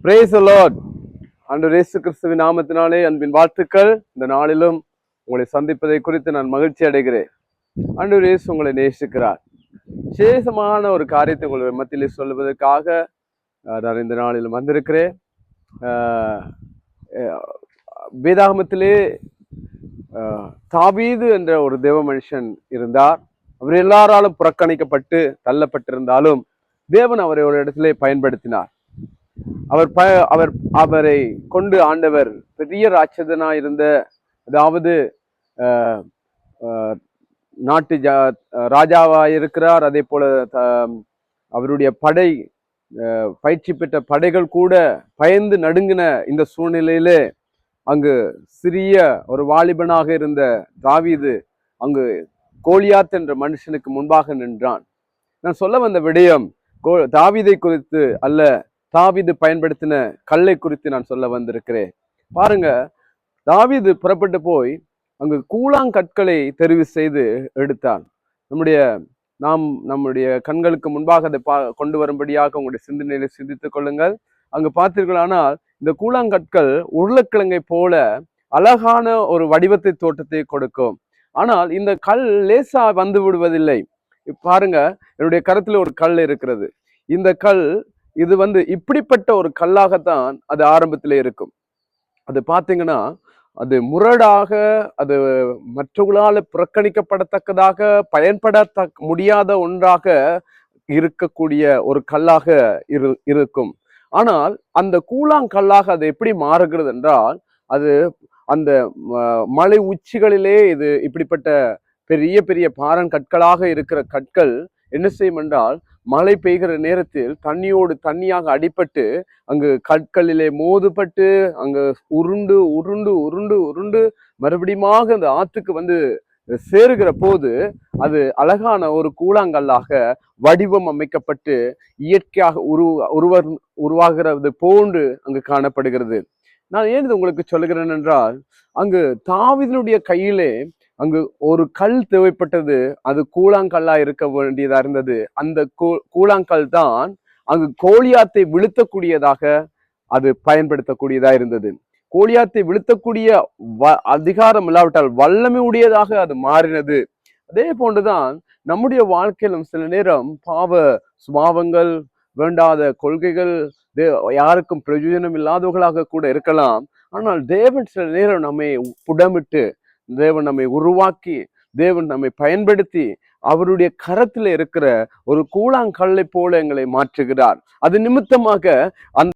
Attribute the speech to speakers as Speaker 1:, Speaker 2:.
Speaker 1: Praise the Lord. ஆண்டவர் இயேசு கிறிஸ்துவின் நாமத்தினாலே அன்பின் வாழ்த்துக்கள். இந்த நாளிலும் உங்களை சந்திப்பதை குறித்து நான் மகிழ்ச்சி அடைகிறேன். ஆண்டவர் இயேசு உங்களை நேசிக்கிறார். விசேஷமான ஒரு காரியத்தை உங்கள் மத்தியிலே சொல்வதற்காக நான் இந்த நாளிலும் வந்திருக்கிறேன். வேதாகமத்திலே தாவீது என்ற ஒரு தேவ மனுஷன் இருந்தார். அவர் எல்லாராலும் புறக்கணிக்கப்பட்டு தள்ளப்பட்டிருந்தாலும் தேவன் அவரை ஒரு இடத்திலே பயன்படுத்தினார். அவரை கொண்டு ஆண்டவர் பெரிய ராட்சதனா இருந்த, அதாவது நாட்டு ராஜாவா இருக்கிறார். அதே போல அவருடைய பயிற்சி பெற்ற படைகள் கூட பயந்து நடுங்கின இந்த சூழ்நிலையிலே அங்கு சிறிய ஒரு வாலிபனாக இருந்த தாவீது அங்கு கோலியாத் என்ற மனுஷனுக்கு முன்பாக நின்றான். நான் சொல்ல வந்த விடயம் தாவீதை குறித்து அல்ல, தாவீது பயன்படுத்தின கல்லை குறித்து நான் சொல்ல வந்திருக்கிறேன். பாருங்க, தாவீது புறப்பட்டு போய் அங்கு கூழாங்கற்களை தெரிவு செய்து எடுத்தான். நம்முடைய கண்களுக்கு முன்பாக அதை கொண்டு வரும்படியாக உங்களுடைய சிந்தனையில சிந்தித்துக் கொள்ளுங்கள். அங்கு பார்த்தீர்களானால் இந்த கூழாங்கற்கள் உருளைக்கிழங்கை போல அழகான ஒரு வடிவத்தை தோட்டத்தை கொடுக்கும். ஆனால் இந்த கல் லேசா வந்து விடுவதில்லை. பாருங்க, என்னுடைய கருத்துல ஒரு கல் இருக்கிறது. இந்த கல் இது இப்படிப்பட்ட ஒரு கல்லாகத்தான் அது ஆரம்பத்திலே இருக்கும். அது பார்த்தீங்கன்னா அது முரடாக, அது மற்றவர்களால் புறக்கணிக்கப்படத்தக்கதாக, பயன்பட முடியாத ஒன்றாக இருக்கக்கூடிய ஒரு கல்லாக இருக்கும். ஆனால் அந்த கூழாங்கல்லாக அது எப்படி மாறுகிறது என்றால், அது அந்த மலை உச்சிகளிலே இது இப்படிப்பட்ட பெரிய பெரிய பாறங்கற்களாக இருக்கிற கற்கள் என்ன செய்யும் என்றால், மழை பெய்கிற நேரத்தில் தண்ணியோடு தண்ணியாக அடிபட்டு அங்கு கற்களிலே மோதுபட்டு அங்கு உருண்டு உருண்டு உருண்டு உருண்டு மறுபடியுமாக அந்த ஆற்றுக்கு சேருகிற போது அது அழகான ஒரு கூழாங்கல்லாக வடிவம் அமைக்கப்பட்டு இயற்கையாக உருவாகிறது போன்று அங்கு காணப்படுகிறது. நான் ஏன் இது உங்களுக்கு சொல்லுகிறேன் என்றால், அங்கு தாவீதினுடைய கையிலே அங்கு ஒரு கல் தேவைப்பட்டது. அது கூழாங்கல்லா இருக்க வேண்டியதா இருந்தது. அந்த கூழாங்கல் தான் அங்கு கோலியாத்தை வீழ்த்தக்கூடியதாக அது பயன்படுத்தக்கூடியதா இருந்தது. கோலியாத்தை வீழ்த்தக்கூடிய அதிகாரம் இல்லாவிட்டால் வல்லமை உடையதாக அது மாறினது. அதே போன்றுதான் நம்முடைய வாழ்க்கையிலும் சில நேரம் பாவ சுபாவங்கள், வேண்டாத கொள்கைகள், யாருக்கும் பிரயோஜனம் இல்லாதவர்களாக கூட இருக்கலாம். ஆனால் தேவன் சில நேரம் நம்மை புடமிட்டு, தேவன் நம்மை உருவாக்கி, தேவன் நம்மை பயன்படுத்தி அவருடைய கரத்துல இருக்கிற ஒரு கூழாங்கல்லை போல எங்களை மாற்றுகிறார். அது நிமித்தமாக அந்த